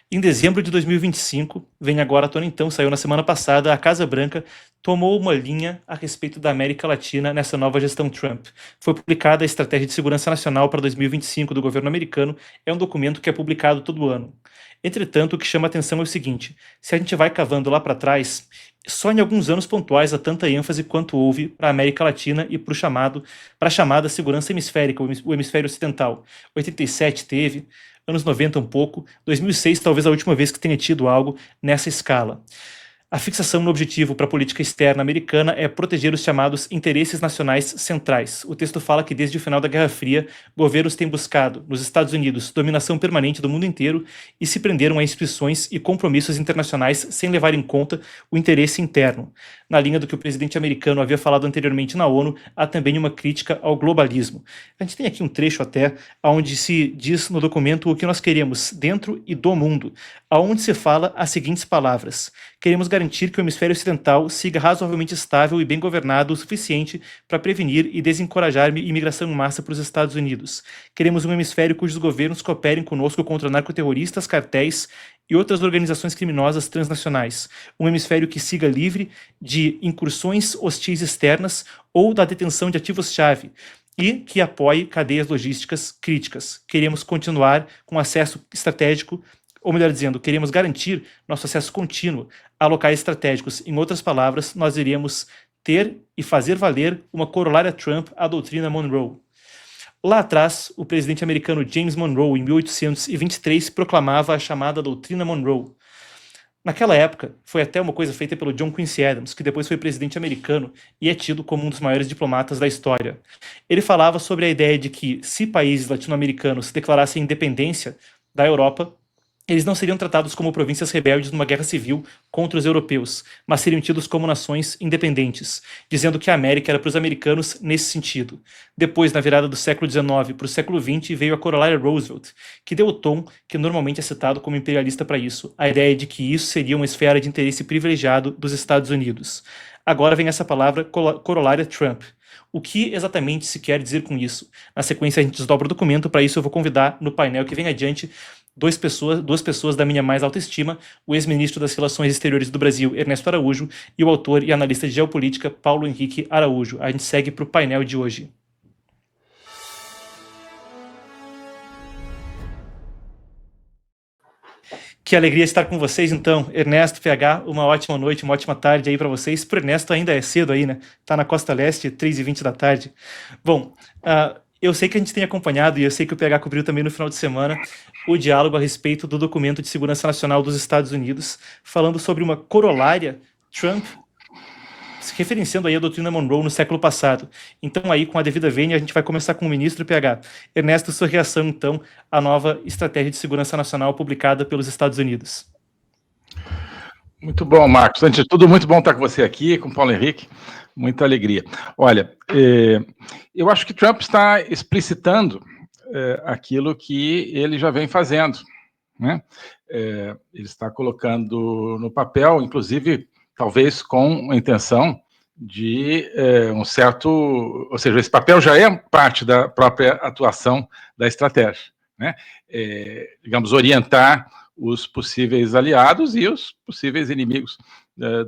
Em dezembro de 2025, vem agora à tona então, saiu na semana passada, a Casa Branca tomou uma linha a respeito da América Latina nessa nova gestão Trump. Foi publicada a Estratégia de Segurança Nacional para 2025 do governo americano, é um documento que é publicado todo ano. Entretanto, o que chama atenção é o seguinte: se a gente vai cavando lá para trás, só em alguns anos pontuais há tanta ênfase quanto houve para a América Latina e para a chamada segurança hemisférica, o hemisfério ocidental. 87 teve, anos 90 um pouco, 2006 talvez a última vez que tenha tido algo nessa escala. A fixação no objetivo para a política externa americana é proteger os chamados interesses nacionais centrais. O texto fala que desde o final da Guerra Fria, governos têm buscado, nos Estados Unidos, dominação permanente do mundo inteiro e se prenderam a instituições e compromissos internacionais sem levar em conta o interesse interno. Na linha do que o presidente americano havia falado anteriormente na ONU, há também uma crítica ao globalismo. A gente tem aqui um trecho até onde se diz no documento o que nós queremos dentro e do mundo, aonde se fala as seguintes palavras: queremos garantir que o hemisfério ocidental siga razoavelmente estável e bem governado o suficiente para prevenir e desencorajar imigração em massa para os Estados Unidos. Queremos um hemisfério cujos governos cooperem conosco contra narcoterroristas, cartéis e outras organizações criminosas transnacionais. Um hemisfério que siga livre de incursões hostis externas ou da detenção de ativos-chave e que apoie cadeias logísticas críticas. Queremos continuar com acesso estratégico, ou melhor dizendo, queremos garantir nosso acesso contínuo a locais estratégicos. Em outras palavras, nós iríamos ter e fazer valer uma corolária Trump à doutrina Monroe. Lá atrás, o presidente americano James Monroe, em 1823, proclamava a chamada doutrina Monroe. Naquela época, foi até uma coisa feita pelo John Quincy Adams, que depois foi presidente americano e é tido como um dos maiores diplomatas da história. Ele falava sobre a ideia de que, se países latino-americanos declarassem independência da Europa, eles não seriam tratados como províncias rebeldes numa guerra civil contra os europeus, mas seriam tidos como nações independentes, dizendo que a América era para os americanos nesse sentido. Depois, na virada do século XIX para o século XX, veio a corolária Roosevelt, que deu o tom que normalmente é citado como imperialista para isso, a ideia de que isso seria uma esfera de interesse privilegiado dos Estados Unidos. Agora vem essa palavra corolária Trump. O que exatamente se quer dizer com isso? Na sequência a gente desdobra o documento, para isso eu vou convidar no painel que vem adiante duas pessoas da minha mais alta estima, o ex-ministro das Relações Exteriores do Brasil, Ernesto Araújo, e o autor e analista de geopolítica, Paulo Henrique Araújo. A gente segue para o painel de hoje. Que alegria estar com vocês, então. Ernesto, PH, uma ótima noite, uma ótima tarde aí para vocês. Para o Ernesto ainda é cedo aí, né? Tá na Costa Leste, 3h20 da tarde. Bom, eu sei que a gente tem acompanhado, e eu sei que o PH cobriu também no final de semana, o diálogo a respeito do documento de segurança nacional dos Estados Unidos, falando sobre uma corolária Trump, se referenciando aí a doutrina Monroe no século passado. Então aí, com a devida vênia, a gente vai começar com o ministro PH. Ernesto, sua reação, então, à nova estratégia de segurança nacional publicada pelos Estados Unidos. Muito bom, Marcos. Antes de tudo, muito bom estar com você aqui, com o Paulo Henrique. Muita alegria. Olha, eu acho que Trump está explicitando aquilo que ele já vem fazendo, né? Ele está colocando no papel, inclusive, talvez com a intenção de um certo... Ou seja, esse papel já é parte da própria atuação da estratégia, né? Digamos, orientar os possíveis aliados e os possíveis inimigos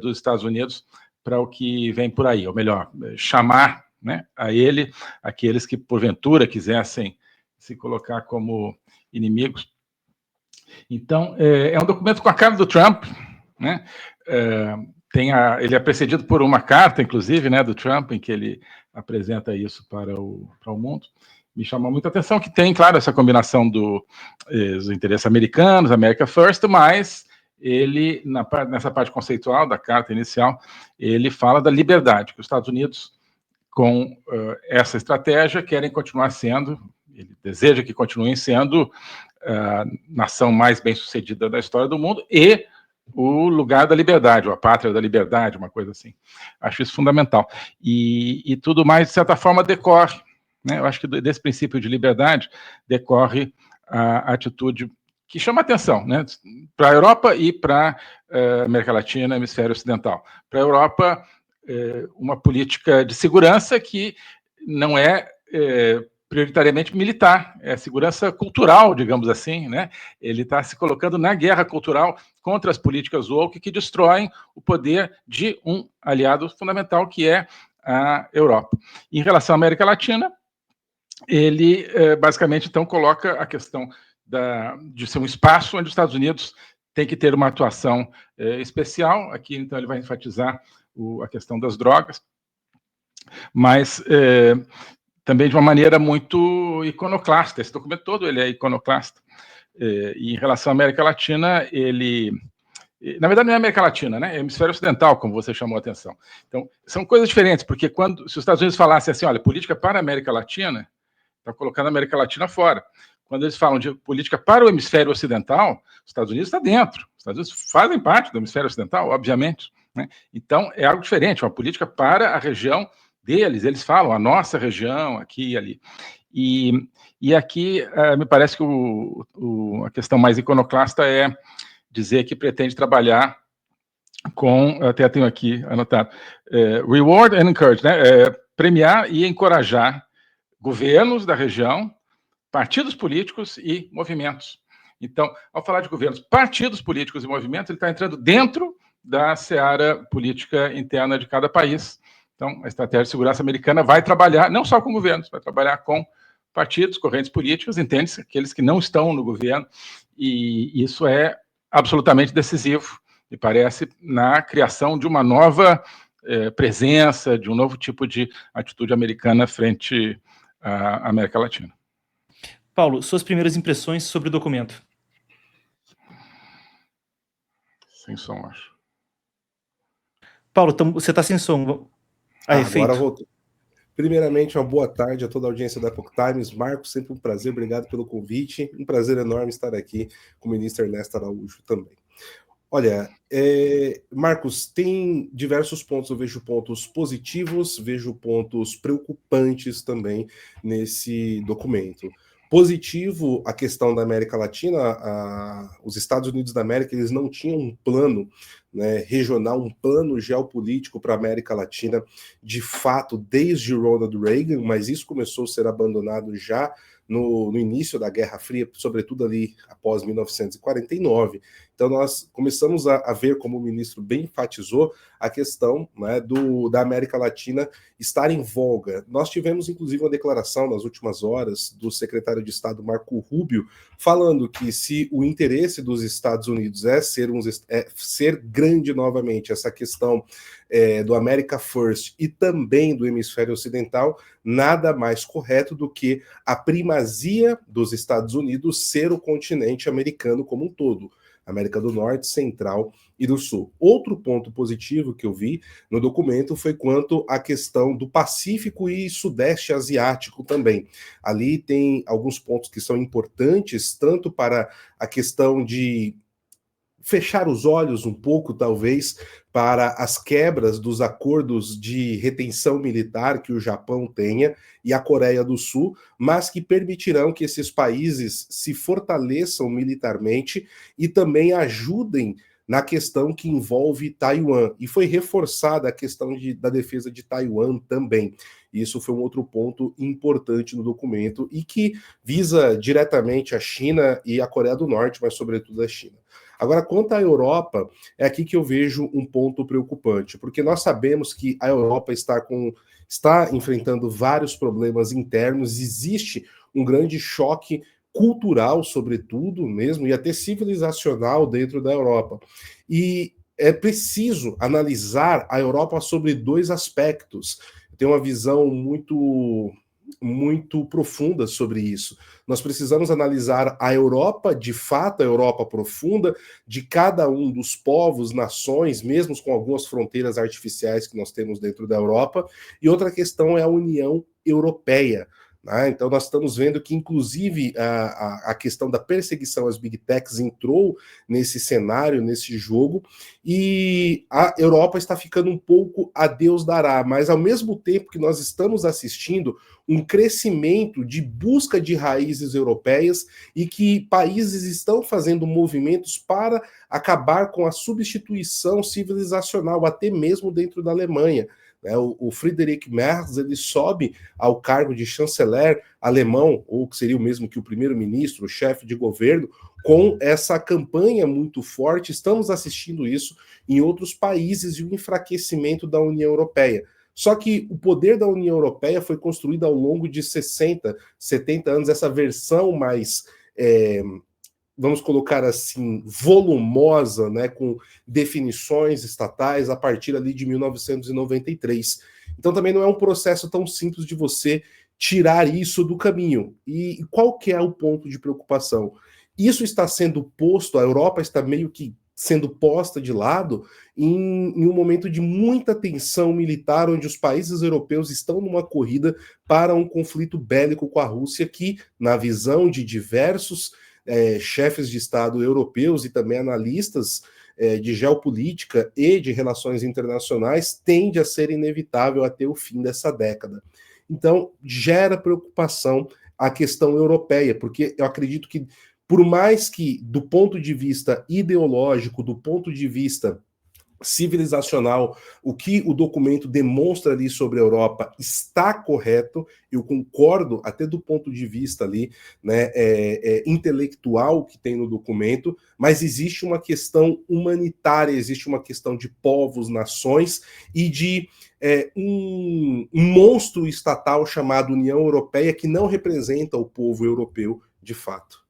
dos Estados Unidos para o que vem por aí, ou melhor, chamar, né, a ele aqueles que porventura quisessem se colocar como inimigos. Então, é um documento com a cara do Trump, né? Ele é precedido por uma carta, inclusive, né, do Trump, em que ele apresenta isso para o mundo. Me chamou muita atenção que tem, claro, essa combinação dos interesses americanos, America First, mas ele, nessa parte conceitual da carta inicial, ele fala da liberdade, que os Estados Unidos, com essa estratégia, querem continuar sendo, ele deseja que continuem sendo a nação mais bem-sucedida da história do mundo e o lugar da liberdade, ou a pátria da liberdade, uma coisa assim. Acho isso fundamental. E tudo mais, de certa forma, decorre, né? Eu acho que desse princípio de liberdade decorre a atitude que chama atenção, né, para a Europa e para a América Latina, hemisfério ocidental. Para a Europa, uma política de segurança que não é prioritariamente militar, é segurança cultural, digamos assim, né? Ele está se colocando na guerra cultural contra as políticas woke que destroem o poder de um aliado fundamental, que é a Europa. Em relação à América Latina, ele basicamente então coloca a questão de ser um espaço onde os Estados Unidos tem que ter uma atuação especial. Aqui então ele vai enfatizar a questão das drogas, mas também de uma maneira muito iconoclasta. Esse documento todo ele é iconoclasta. E em relação à América Latina, ele... Na verdade, não é América Latina, né? É Hemisfério Ocidental, como você chamou a atenção. Então, são coisas diferentes, porque se os Estados Unidos falassem assim, olha, política para a América Latina, está colocando a América Latina fora. Quando eles falam de política para o Hemisfério Ocidental, os Estados Unidos está dentro. Os Estados Unidos fazem parte do Hemisfério Ocidental, obviamente, né? Então, é algo diferente, uma política para a região deles. Eles falam a nossa região, aqui e ali. E aqui, me parece que a questão mais iconoclasta é dizer que pretende trabalhar com, até tenho aqui anotado, reward and encourage, né? Premiar e encorajar governos da região, partidos políticos e movimentos. Então, ao falar de governos, partidos políticos e movimentos, ele está entrando dentro da seara política interna de cada país. Então, a estratégia de segurança americana vai trabalhar não só com governos, vai trabalhar com partidos, correntes políticas, entende-se, aqueles que não estão no governo, e isso é absolutamente decisivo, me parece, na criação de uma nova presença, de um novo tipo de atitude americana frente à América Latina. Paulo, suas primeiras impressões sobre o documento? Sem som, acho. Paulo, você está sem som. Agora voltou. Primeiramente, uma boa tarde a toda a audiência da Epoch Times. Marcos, sempre um prazer, obrigado pelo convite. Um prazer enorme estar aqui com o ministro Ernesto Araújo também. Olha, Marcos, tem diversos pontos, eu vejo pontos positivos, vejo pontos preocupantes também nesse documento. Positivo, a questão da América Latina, os Estados Unidos da América, eles não tinham um plano, né, regional, um plano geopolítico para a América Latina, de fato, desde Ronald Reagan, mas isso começou a ser abandonado já no início da Guerra Fria, sobretudo ali após 1949. Então nós começamos a ver, como o ministro bem enfatizou, a questão, né, da América Latina estar em voga. Nós tivemos, inclusive, uma declaração nas últimas horas do secretário de Estado, Marco Rubio, falando que se o interesse dos Estados Unidos é ser grande novamente, essa questão do America First e também do hemisfério ocidental, nada mais correto do que a primazia dos Estados Unidos ser o continente americano como um todo. América do Norte, Central e do Sul. Outro ponto positivo que eu vi no documento foi quanto à questão do Pacífico e Sudeste Asiático também. Ali tem alguns pontos que são importantes, tanto para a questão de fechar os olhos um pouco, talvez, para as quebras dos acordos de retenção militar que o Japão tenha e a Coreia do Sul, mas que permitirão que esses países se fortaleçam militarmente e também ajudem na questão que envolve Taiwan. E foi reforçada a questão da defesa de Taiwan também. Isso foi um outro ponto importante no documento e que visa diretamente a China e a Coreia do Norte, mas sobretudo a China. Agora, quanto à Europa, é aqui que eu vejo um ponto preocupante, porque nós sabemos que a Europa está enfrentando vários problemas internos, existe um grande choque cultural, sobretudo mesmo, e até civilizacional dentro da Europa. E é preciso analisar a Europa sobre dois aspectos. Tem uma visão muito profunda sobre isso. Nós precisamos analisar a Europa, de fato, a Europa profunda, de cada um dos povos, nações, mesmo com algumas fronteiras artificiais que nós temos dentro da Europa. E outra questão é a União Europeia. Então, nós estamos vendo que, inclusive, a questão da perseguição às Big Techs entrou nesse cenário, nesse jogo, e a Europa está ficando um pouco a Deus dará, mas, ao mesmo tempo que nós estamos assistindo um crescimento de busca de raízes europeias e que países estão fazendo movimentos para acabar com a substituição civilizacional, até mesmo dentro da Alemanha. O Friedrich Merz, ele sobe ao cargo de chanceler alemão, ou que seria o mesmo que o primeiro-ministro, o chefe de governo, com essa campanha muito forte. Estamos assistindo isso em outros países e o enfraquecimento da União Europeia. Só que o poder da União Europeia foi construído ao longo de 60, 70 anos, essa versão mais, vamos colocar assim, volumosa, né, com definições estatais a partir ali de 1993. Então também não é um processo tão simples de você tirar isso do caminho. E qual que é o ponto de preocupação? Isso está sendo posto, a Europa está meio que sendo posta de lado em um momento de muita tensão militar, onde os países europeus estão numa corrida para um conflito bélico com a Rússia, que, na visão de diversos chefes de Estado europeus e também analistas de geopolítica e de relações internacionais, tende a ser inevitável até o fim dessa década. Então, gera preocupação a questão europeia, porque eu acredito que, por mais que, do ponto de vista ideológico, do ponto de vista civilizacional, o que o documento demonstra ali sobre a Europa está correto, eu concordo até do ponto de vista ali, né, intelectual que tem no documento, mas existe uma questão humanitária, existe uma questão de povos, nações e de um monstro estatal chamado União Europeia que não representa o povo europeu de fato.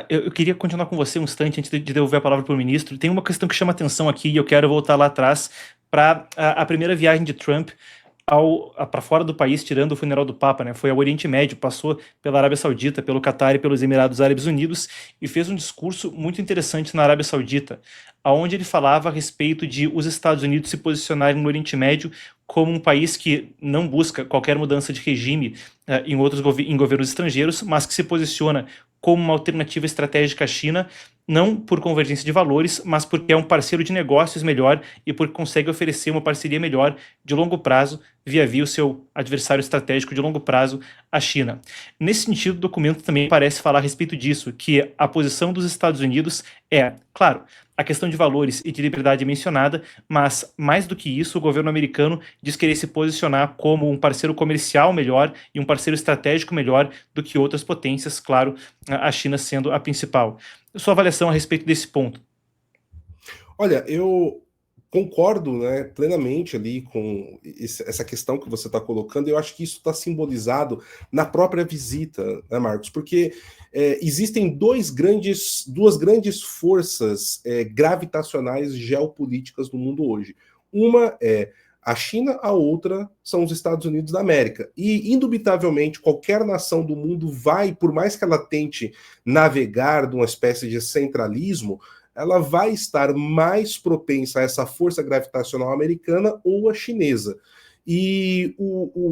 Eu queria continuar com você um instante antes de devolver a palavra para o ministro. Tem uma questão que chama atenção aqui e eu quero voltar lá atrás para a primeira viagem de Trump para fora do país, tirando o funeral do Papa, né? Foi ao Oriente Médio, passou pela Arábia Saudita, pelo Catar e pelos Emirados Árabes Unidos e fez um discurso muito interessante na Arábia Saudita, onde ele falava a respeito de os Estados Unidos se posicionarem no Oriente Médio como um país que não busca qualquer mudança de regime em governos estrangeiros, mas que se posiciona como uma alternativa estratégica à China, não por convergência de valores, mas porque é um parceiro de negócios melhor e porque consegue oferecer uma parceria melhor de longo prazo via o seu adversário estratégico de longo prazo, a China. Nesse sentido, o documento também parece falar a respeito disso, que a posição dos Estados Unidos claro, a questão de valores e de liberdade é mencionada, mas mais do que isso, o governo americano diz querer se posicionar como um parceiro comercial melhor e um parceiro estratégico melhor do que outras potências, claro, a China sendo a principal. Sua avaliação a respeito desse ponto? Olha, eu concordo, né, plenamente ali com essa questão que você está colocando. Eu acho que isso está simbolizado na própria visita, né, Marcos? Porque existem duas grandes forças gravitacionais geopolíticas no mundo hoje. Uma é a China, a outra são os Estados Unidos da América. E, indubitavelmente, qualquer nação do mundo vai, por mais que ela tente navegar numa espécie de centralismo, ela vai estar mais propensa a essa força gravitacional americana ou a chinesa. E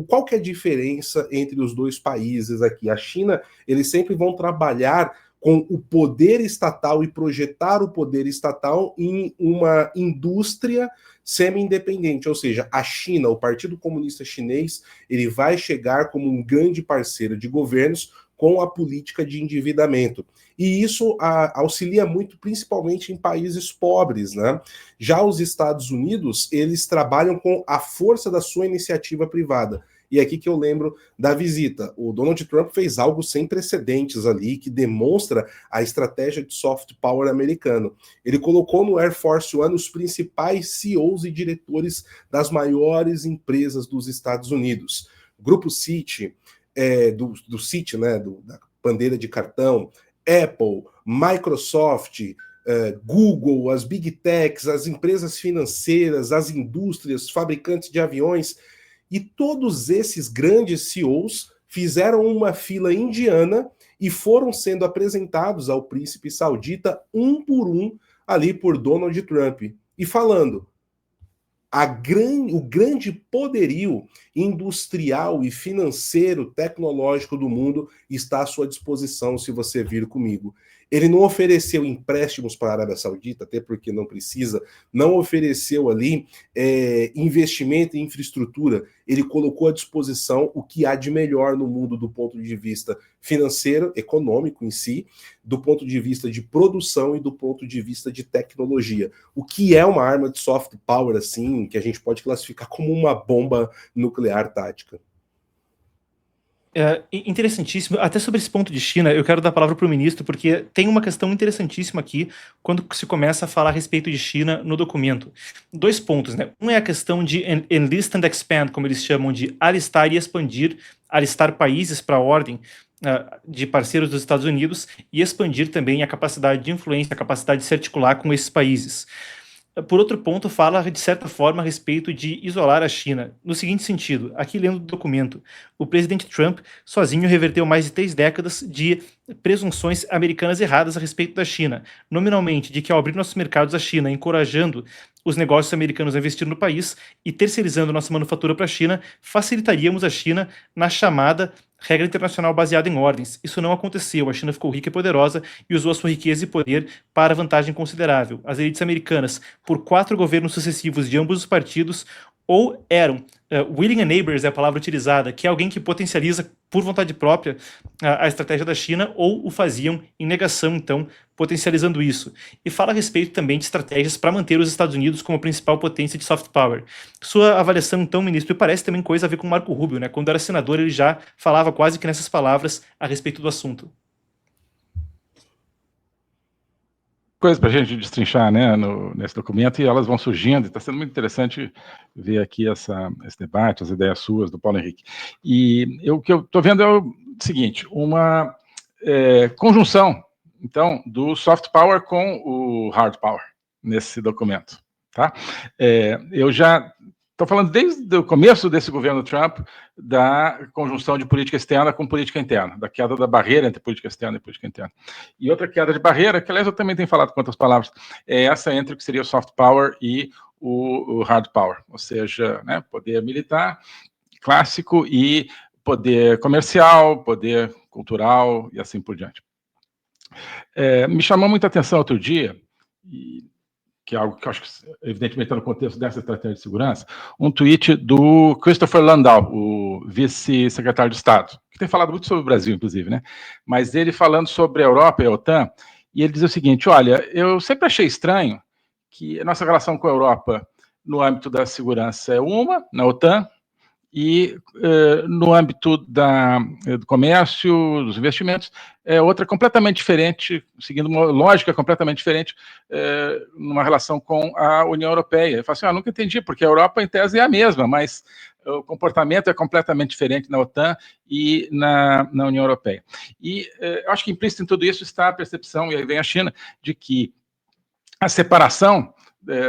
qual que é a diferença entre os dois países aqui? A China, eles sempre vão trabalhar com o poder estatal e projetar o poder estatal em uma indústria semi-independente, ou seja, a China, o Partido Comunista Chinês, ele vai chegar como um grande parceiro de governos com a política de endividamento. E isso auxilia muito, principalmente em países pobres, né? Já os Estados Unidos, eles trabalham com a força da sua iniciativa privada. E é aqui que eu lembro da visita. O Donald Trump fez algo sem precedentes ali, que demonstra a estratégia de soft power americano. Ele colocou no Air Force One os principais CEOs e diretores das maiores empresas dos Estados Unidos. Grupo Citi, do Citi, né, da bandeira de cartão, Apple, Microsoft, Google, as Big Techs, as empresas financeiras, as indústrias, fabricantes de aviões, e todos esses grandes CEOs fizeram uma fila indiana e foram sendo apresentados ao príncipe saudita um por um ali por Donald Trump, e falando: o grande poderio industrial e financeiro, tecnológico do mundo está à sua disposição se você vir comigo. Ele não ofereceu empréstimos para a Arábia Saudita, até porque não precisa, não ofereceu ali investimento em infraestrutura, ele colocou à disposição o que há de melhor no mundo do ponto de vista financeiro, econômico em si, do ponto de vista de produção e do ponto de vista de tecnologia. O que é uma arma de soft power, assim, que a gente pode classificar como uma bomba nuclear tática. Interessantíssimo. Até sobre esse ponto de China, eu quero dar a palavra para o ministro, porque tem uma questão interessantíssima aqui quando se começa a falar a respeito de China no documento. 2 pontos, né? Um é a questão de enlist and expand, como eles chamam de alistar e expandir, alistar países para a ordem de parceiros dos Estados Unidos e expandir também a capacidade de influência, a capacidade de se articular com esses países. Por outro ponto, fala, de certa forma, a respeito de isolar a China. No seguinte sentido, aqui lendo o documento, o presidente Trump sozinho reverteu mais de 3 décadas de presunções americanas erradas a respeito da China. Nominalmente, de que ao abrir nossos mercados à China, encorajando os negócios americanos a investir no país e terceirizando nossa manufatura para a China, facilitaríamos a China na chamada regra internacional baseada em ordens. Isso não aconteceu. A China ficou rica e poderosa e usou a sua riqueza e poder para vantagem considerável. As elites americanas, por 4 governos sucessivos de ambos os partidos, ou eram willing enablers, é a palavra utilizada, que é alguém que potencializa por vontade própria a estratégia da China, ou o faziam em negação, então, potencializando isso. E fala a respeito também de estratégias para manter os Estados Unidos como a principal potência de soft power. Sua avaliação, então, ministro, e parece também coisa a ver com o Marco Rubio, né? Quando era senador, ele já falava quase que nessas palavras a respeito do assunto. Coisas para a gente destrinchar, né, nesse documento, e elas vão surgindo, e está sendo muito interessante ver aqui esse debate, as ideias suas, do Paulo Henrique. E o que eu estou vendo é o seguinte, uma conjunção, então, do soft power com o hard power nesse documento, tá? Eu já estou falando desde o começo desse governo Trump da conjunção de política externa com política interna, da queda da barreira entre política externa e política interna. E outra queda de barreira, que aliás eu também tenho falado com outras palavras, é essa entre o que seria o soft power e o hard power, ou seja, né, poder militar clássico e poder comercial, poder cultural e assim por diante. Me chamou muita atenção outro dia, que é algo que eu acho que, evidentemente, está no contexto dessa estratégia de segurança, um tweet do Christopher Landau, o vice-secretário de Estado, que tem falado muito sobre o Brasil, inclusive, né? Mas ele falando sobre a Europa e a OTAN, e ele diz o seguinte, olha, eu sempre achei estranho que a nossa relação com a Europa no âmbito da segurança é uma, na OTAN, e no âmbito do comércio, dos investimentos, é outra completamente diferente, seguindo uma lógica completamente diferente, numa relação com a União Europeia. Eu falo assim, nunca entendi, porque a Europa, em tese, é a mesma, mas o comportamento é completamente diferente na OTAN e na União Europeia. E eu acho que implícito em tudo isso está a percepção, e aí vem a China, de que a separação,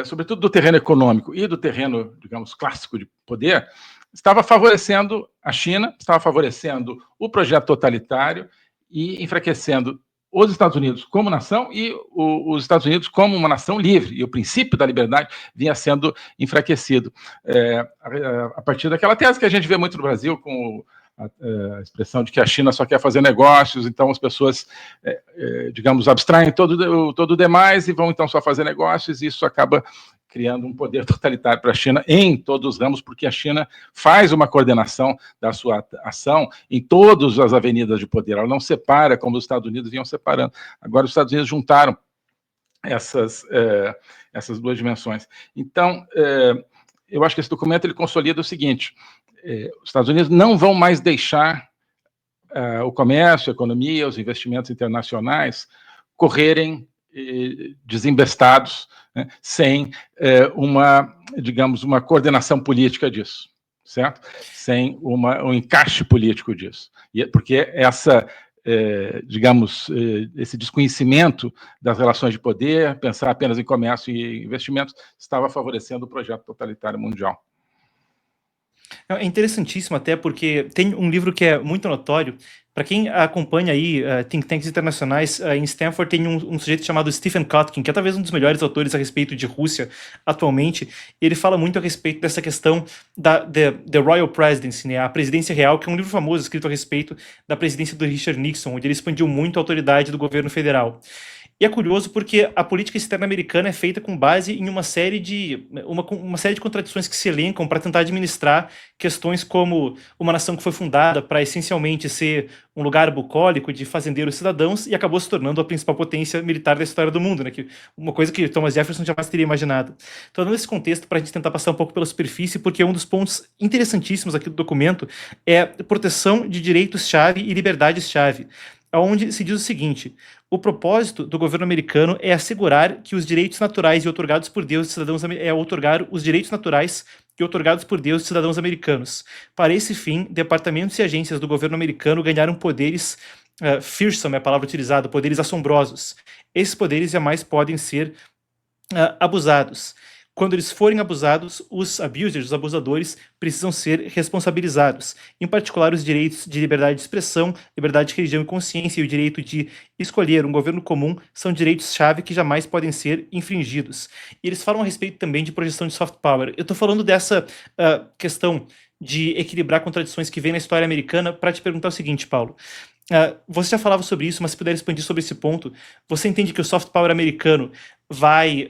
sobretudo do terreno econômico e do terreno, digamos, clássico de poder, estava favorecendo a China, estava favorecendo o projeto totalitário e enfraquecendo os Estados Unidos como nação e os Estados Unidos como uma nação livre. E o princípio da liberdade vinha sendo enfraquecido. A partir daquela tese que a gente vê muito no Brasil, com a expressão de que a China só quer fazer negócios, então as pessoas, digamos, abstraem todo o demais e vão então só fazer negócios, e isso acaba criando um poder totalitário para a China em todos os ramos, porque a China faz uma coordenação da sua ação em todas as avenidas de poder. Ela não separa como os Estados Unidos vinham separando. Agora os Estados Unidos juntaram essas 2 dimensões. Então, eu acho que esse documento ele consolida o seguinte, os Estados Unidos não vão mais deixar o comércio, a economia, os investimentos internacionais correrem desembestados, né, sem digamos, uma coordenação política disso, certo? Sem um encaixe político disso. Porque digamos, esse desconhecimento das relações de poder, pensar apenas em comércio e investimentos, estava favorecendo o projeto totalitário mundial. É interessantíssimo até porque tem um livro que é muito notório. Para quem acompanha aí think tanks internacionais, em Stanford tem um sujeito chamado Stephen Kotkin, que é talvez um dos melhores autores a respeito de Rússia atualmente. Ele fala muito a respeito dessa questão da the Royal Presidency, né, a presidência real, que é um livro famoso escrito a respeito da presidência do Richard Nixon, onde ele expandiu muito a autoridade do governo federal. E é curioso porque a política externa americana é feita com base em uma série de contradições que se elencam para tentar administrar questões como uma nação que foi fundada para essencialmente ser um lugar bucólico de fazendeiros cidadãos e acabou se tornando a principal potência militar da história do mundo, né? Uma coisa que Thomas Jefferson jamais teria imaginado. Então, dando esse contexto para a gente tentar passar um pouco pela superfície, porque um dos pontos interessantíssimos aqui do documento é a proteção de direitos-chave e liberdades-chave, onde se diz o seguinte: o propósito do governo americano é assegurar que os direitos naturais e otorgados por Deus de cidadãos otorgar os direitos naturais e otorgados por Deus de cidadãos americanos. Para esse fim, departamentos e agências do governo americano ganharam poderes fearsome, é a palavra utilizada, poderes assombrosos. Esses poderes jamais podem ser abusados. Quando eles forem abusados, os abusers, os abusadores, precisam ser responsabilizados. Em particular, os direitos de liberdade de expressão, liberdade de religião e consciência e o direito de escolher um governo comum são direitos-chave que jamais podem ser infringidos. E eles falam a respeito também de projeção de soft power. Eu estou falando dessa questão de equilibrar contradições que vem na história americana para te perguntar o seguinte, Paulo. Você já falava sobre isso, mas se puder expandir sobre esse ponto, você entende que o soft power americano vai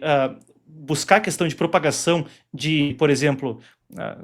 buscar a questão de propagação de, por exemplo,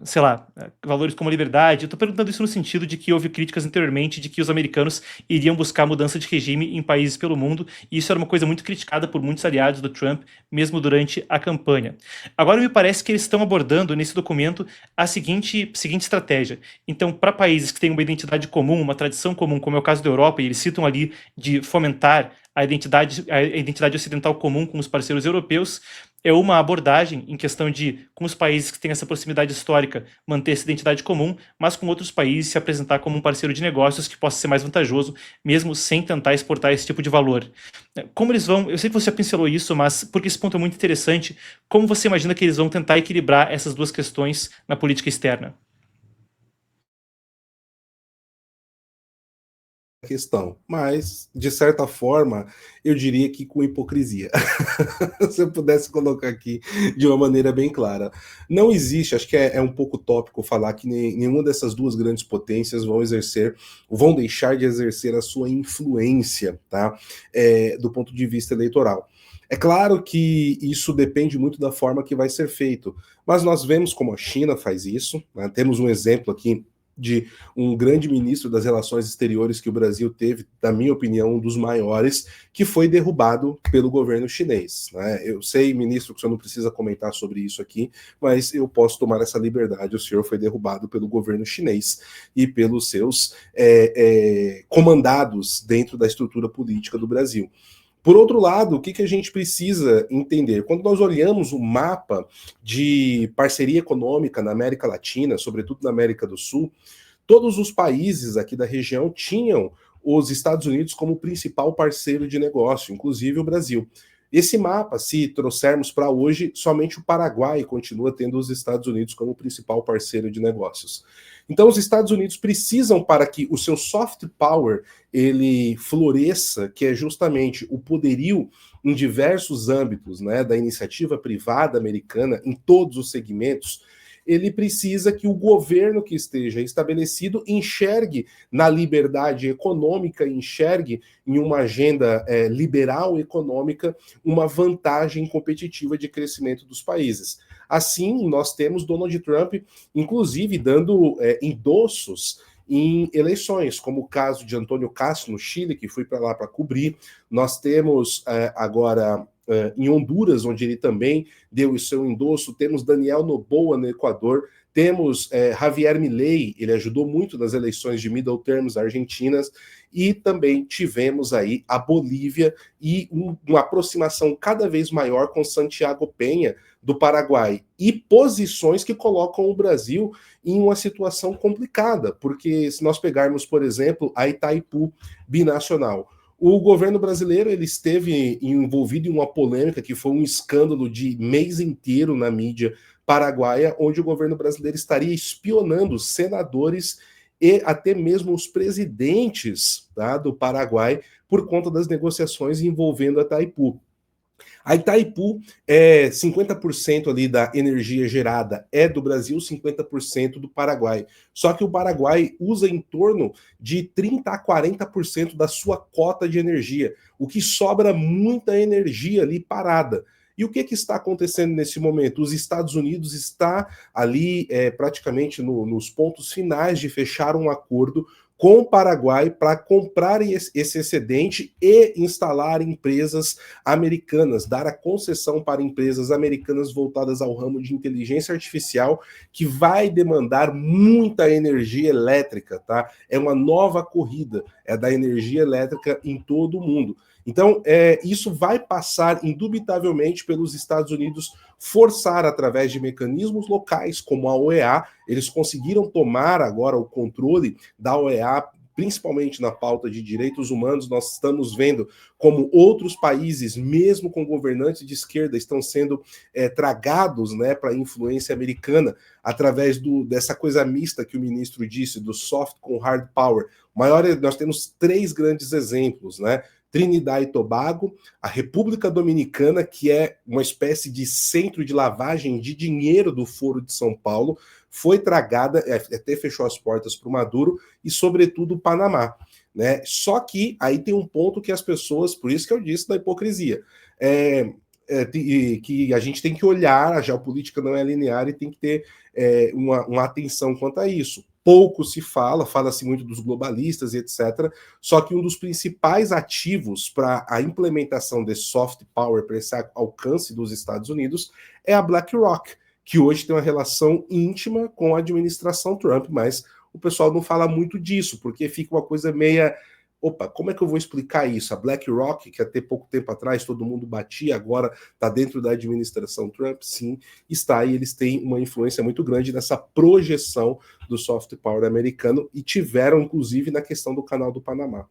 sei lá, valores como liberdade? Eu estou perguntando isso no sentido de que houve críticas anteriormente de que os americanos iriam buscar mudança de regime em países pelo mundo, e isso era uma coisa muito criticada por muitos aliados do Trump, mesmo durante a campanha. Agora me parece que eles estão abordando nesse documento a seguinte estratégia. Então, para países que têm uma identidade comum, uma tradição comum, como é o caso da Europa, e eles citam ali de fomentar a identidade ocidental comum com os parceiros europeus, é uma abordagem em questão de, com os países que têm essa proximidade histórica, manter essa identidade comum, mas com outros países se apresentar como um parceiro de negócios que possa ser mais vantajoso, mesmo sem tentar exportar esse tipo de valor. Como eles vão, eu sei que você já pincelou isso, mas porque esse ponto é muito interessante, como você imagina que eles vão tentar equilibrar essas duas questões na política externa? Questão, mas de certa forma eu diria que com hipocrisia. Se eu pudesse colocar aqui de uma maneira bem clara, não existe, acho que é um pouco tópico falar que nenhuma dessas duas grandes potências vão deixar de exercer a sua influência, tá? Do ponto de vista eleitoral. É claro que isso depende muito da forma que vai ser feito, mas nós vemos como a China faz isso, né? Temos um exemplo aqui de um grande ministro das Relações Exteriores que o Brasil teve, na minha opinião, um dos maiores, que foi derrubado pelo governo chinês, né? Eu sei, ministro, que o senhor não precisa comentar sobre isso aqui, mas eu posso tomar essa liberdade. O senhor foi derrubado pelo governo chinês e pelos seus comandados dentro da estrutura política do Brasil. Por outro lado, o que a gente precisa entender? Quando nós olhamos o mapa de parceria econômica na América Latina, sobretudo na América do Sul, todos os países aqui da região tinham os Estados Unidos como principal parceiro de negócio, inclusive o Brasil. Esse mapa, se trouxermos para hoje, somente o Paraguai continua tendo os Estados Unidos como principal parceiro de negócios. Então, os Estados Unidos precisam, para que o seu soft power ele floresça, que é justamente o poderio em diversos âmbitos, né, da iniciativa privada americana, em todos os segmentos, ele precisa que o governo que esteja estabelecido enxergue na liberdade econômica, enxergue em uma agenda liberal econômica uma vantagem competitiva de crescimento dos países. Assim, nós temos Donald Trump, inclusive, dando endossos em eleições, como o caso de Antônio Castro no Chile, que fui para lá para cobrir. Nós temos agora em Honduras, onde ele também deu o seu endosso. Temos Daniel Noboa no Equador. Temos Javier Milei, ele ajudou muito nas eleições de middle terms argentinas, e também tivemos aí a Bolívia e uma aproximação cada vez maior com Santiago Penha, do Paraguai, e posições que colocam o Brasil em uma situação complicada, porque se nós pegarmos, por exemplo, a Itaipu binacional, o governo brasileiro ele esteve envolvido em uma polêmica que foi um escândalo de mês inteiro na mídia paraguaia, onde o governo brasileiro estaria espionando senadores e até mesmo os presidentes, tá, do Paraguai, por conta das negociações envolvendo a Itaipu. A Itaipu, 50% ali da energia gerada é do Brasil, 50% do Paraguai. Só que o Paraguai usa em torno de 30% a 40% da sua cota de energia, o que sobra muita energia ali parada. E o que está acontecendo nesse momento? Os Estados Unidos está ali praticamente nos pontos finais de fechar um acordo com o Paraguai para comprar esse excedente e instalar empresas americanas, dar a concessão para empresas americanas voltadas ao ramo de inteligência artificial, que vai demandar muita energia elétrica, tá? É uma nova corrida, é da energia elétrica em todo o mundo. Então, isso vai passar, indubitavelmente, pelos Estados Unidos forçar, através de mecanismos locais, como a OEA, eles conseguiram tomar agora o controle da OEA, principalmente na pauta de direitos humanos. Nós estamos vendo como outros países, mesmo com governantes de esquerda, estão sendo tragados, né, para a influência americana, através dessa coisa mista que o ministro disse, do soft com hard power. Nós temos 3 grandes exemplos, né? Trinidad e Tobago, a República Dominicana, que é uma espécie de centro de lavagem de dinheiro do Foro de São Paulo, foi tragada, até fechou as portas para o Maduro, e sobretudo o Panamá, né? Só que aí tem um ponto que as pessoas, por isso que eu disse da hipocrisia, que a gente tem que olhar, a geopolítica não é linear e tem que ter uma atenção quanto a isso. Pouco se fala-se muito dos globalistas e etc. Só que um dos principais ativos para a implementação desse soft power, para esse alcance dos Estados Unidos, é a BlackRock, que hoje tem uma relação íntima com a administração Trump, mas o pessoal não fala muito disso, porque fica uma coisa meia... Opa, como é que eu vou explicar isso? A BlackRock, que até pouco tempo atrás todo mundo batia, agora está dentro da administração Trump, sim, está, e eles têm uma influência muito grande nessa projeção do soft power americano, e tiveram, inclusive, na questão do Canal do Panamá.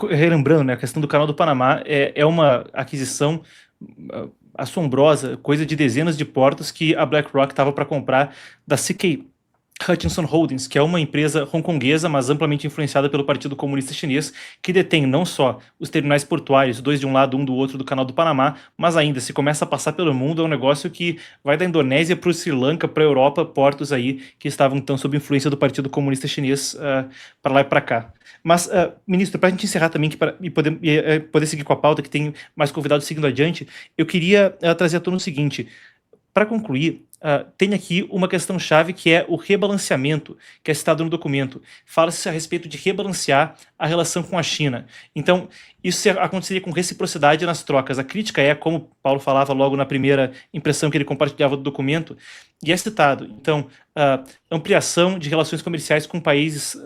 Relembrando, né, a questão do Canal do Panamá é uma aquisição assombrosa, coisa de dezenas de portos que a BlackRock estava para comprar da CK Hutchinson Holdings, que é uma empresa hongkonguesa, mas amplamente influenciada pelo Partido Comunista Chinês, que detém não só os terminais portuários, 2 de um lado, 1 do outro do Canal do Panamá, mas ainda, se começa a passar pelo mundo, é um negócio que vai da Indonésia para o Sri Lanka, para a Europa, portos aí que estavam então sob influência do Partido Comunista Chinês para lá e para cá. Mas, ministro, para a gente encerrar também e poder seguir com a pauta, que tem mais convidados seguindo adiante, eu queria trazer à tona o seguinte: para concluir, tem aqui uma questão-chave, que é o rebalanceamento, que é citado no documento. Fala-se a respeito de rebalancear a relação com a China. Então, isso aconteceria com reciprocidade nas trocas. A crítica é, como Paulo falava logo na primeira impressão que ele compartilhava do documento, e é citado, então, ampliação de relações comerciais com países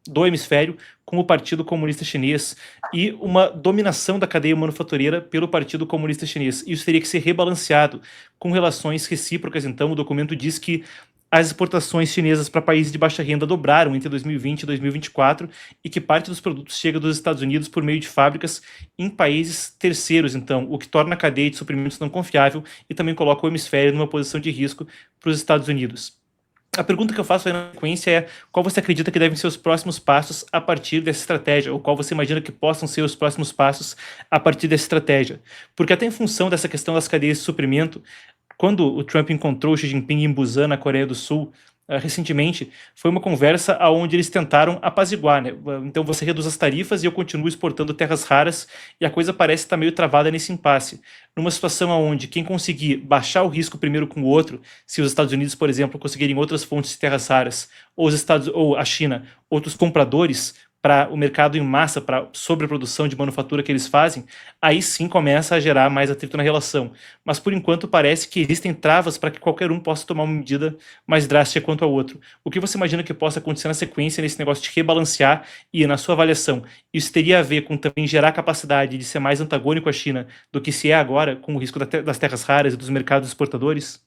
do hemisfério, com o Partido Comunista Chinês, e uma dominação da cadeia manufatureira pelo Partido Comunista Chinês. Isso teria que ser rebalanceado com relações recíprocas. Então, o documento diz que as exportações chinesas para países de baixa renda dobraram entre 2020 e 2024, e que parte dos produtos chega dos Estados Unidos por meio de fábricas em países terceiros, então, o que torna a cadeia de suprimentos não confiável e também coloca o hemisfério numa posição de risco para os Estados Unidos. A pergunta que eu faço aí na sequência é: qual você acredita que devem ser os próximos passos a partir dessa estratégia? Ou qual você imagina que possam ser os próximos passos a partir dessa estratégia? Porque até em função dessa questão das cadeias de suprimento, quando o Trump encontrou o Xi Jinping em Busan, na Coreia do Sul, recentemente, foi uma conversa onde eles tentaram apaziguar, né? Então você reduz as tarifas e eu continuo exportando terras raras, e a coisa parece estar meio travada nesse impasse. Numa situação onde quem conseguir baixar o risco primeiro com o outro, se os Estados Unidos, por exemplo, conseguirem outras fontes de terras raras, ou a China, outros compradores para o mercado em massa, para a sobreprodução de manufatura que eles fazem, aí sim começa a gerar mais atrito na relação. Mas por enquanto parece que existem travas para que qualquer um possa tomar uma medida mais drástica quanto ao outro. O que você imagina que possa acontecer na sequência nesse negócio de rebalancear, e na sua avaliação, isso teria a ver com também gerar capacidade de ser mais antagônico à China do que se é agora, com o risco das terras raras e dos mercados exportadores?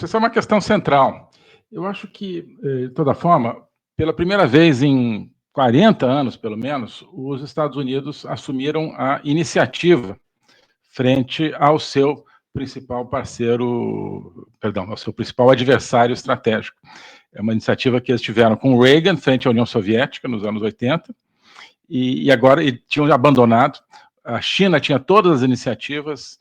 Essa é uma questão central. Eu acho que, de toda forma, pela primeira vez em 40 anos, pelo menos, os Estados Unidos assumiram a iniciativa frente ao seu principal parceiro, perdão, ao seu principal adversário estratégico. É uma iniciativa que eles tiveram com Reagan, frente à União Soviética, nos anos 80, e agora tinham abandonado. A China tinha todas as iniciativas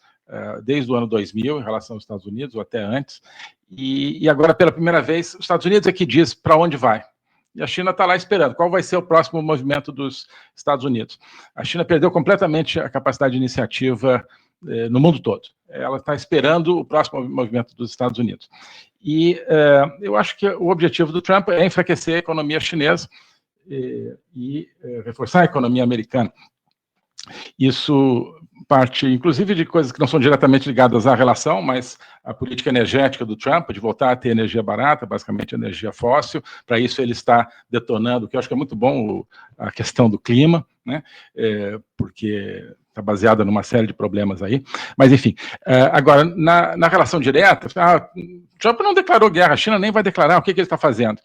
desde o ano 2000 em relação aos Estados Unidos, ou até antes, e agora, pela primeira vez, os Estados Unidos é que diz para onde vai. E a China está lá esperando. Qual vai ser o próximo movimento dos Estados Unidos? A China perdeu completamente a capacidade de iniciativa no mundo todo. Ela está esperando o próximo movimento dos Estados Unidos. E eu acho que o objetivo do Trump é enfraquecer a economia chinesa e reforçar a economia americana. Isso parte, inclusive, de coisas que não são diretamente ligadas à relação, mas a política energética do Trump, de voltar a ter energia barata, basicamente energia fóssil. Para isso ele está detonando, que eu acho que é muito bom, a questão do clima, né? Porque está baseada numa série de problemas aí. Mas, enfim, agora, na relação direta, Trump não declarou guerra, a China nem vai declarar. O que ele está fazendo?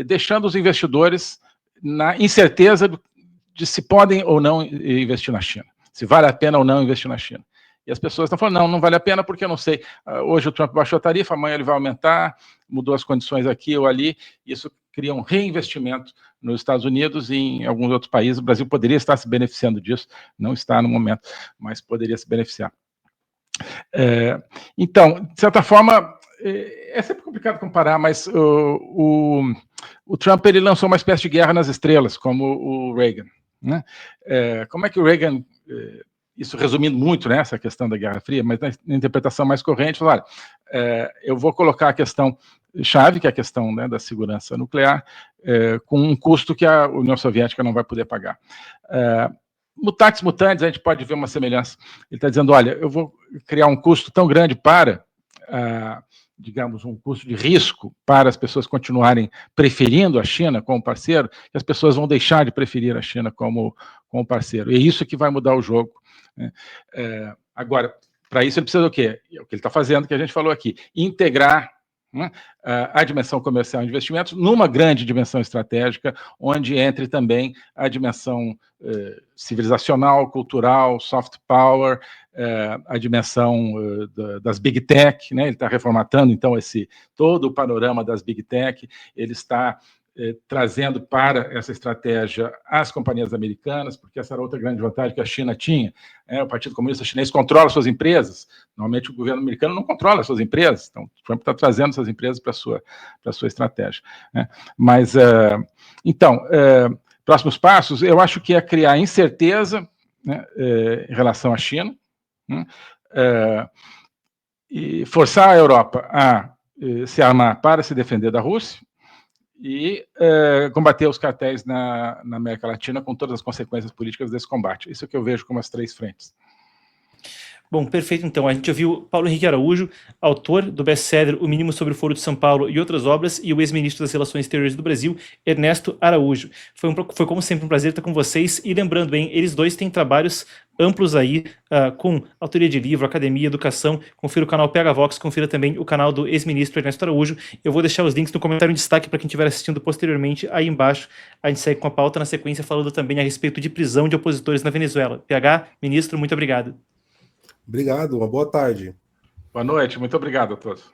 Deixando os investidores na incerteza de se podem ou não investir na China, se vale a pena ou não investir na China. E as pessoas estão falando, não vale a pena porque eu não sei, hoje o Trump baixou a tarifa, amanhã ele vai aumentar, mudou as condições aqui ou ali, isso cria um reinvestimento nos Estados Unidos e em alguns outros países. O Brasil poderia estar se beneficiando disso, não está no momento, mas poderia se beneficiar. Então, de certa forma, é sempre complicado comparar, mas o Trump ele lançou uma espécie de guerra nas estrelas, como o Reagan, né? Como é que o Reagan, isso resumindo muito, né, essa questão da Guerra Fria, mas na interpretação mais corrente, falou, olha, eu vou colocar a questão chave, que é a questão, né, da segurança nuclear, com um custo que a União Soviética não vai poder pagar. Mutatis mutandis, a gente pode ver uma semelhança. Ele está dizendo, olha, eu vou criar um custo tão grande para, digamos, um custo de risco para as pessoas continuarem preferindo a China como parceiro, que as pessoas vão deixar de preferir a China como parceiro. E é isso que vai mudar o jogo, né? Agora, para isso ele precisa do quê? É o que ele está fazendo, que a gente falou aqui, integrar, né, a dimensão comercial de investimentos numa grande dimensão estratégica, onde entre também a dimensão civilizacional, cultural, soft power, a dimensão das big tech, né? Ele está reformatando, então, todo o panorama das big tech, ele está trazendo para essa estratégia as companhias americanas, porque essa era outra grande vantagem que a China tinha. O Partido Comunista Chinês controla suas empresas, normalmente o governo americano não controla as suas empresas, então o Trump está trazendo essas empresas para a sua estratégia, né? Mas, então, próximos passos, eu acho que é criar incerteza, né, em relação à China, né, e forçar a Europa a se armar para se defender da Rússia, e combater os cartéis na América Latina com todas as consequências políticas desse combate. Isso é o que eu vejo como as 3 frentes. Bom, perfeito. Então, a gente ouviu Paulo Henrique Araújo, autor do best-seller O Mínimo sobre o Foro de São Paulo e Outras Obras, e o ex-ministro das Relações Exteriores do Brasil, Ernesto Araújo. Foi como sempre um prazer estar com vocês, e lembrando, eles dois têm trabalhos amplos aí, com autoria de livro, academia, educação. Confira o canal PH Vox, confira também o canal do ex-ministro Ernesto Araújo. Eu vou deixar os links no comentário em destaque para quem estiver assistindo posteriormente aí embaixo. A gente segue com a pauta na sequência, falando também a respeito de prisão de opositores na Venezuela. PH, ministro, muito obrigado. Obrigado, uma boa tarde. Boa noite, muito obrigado a todos.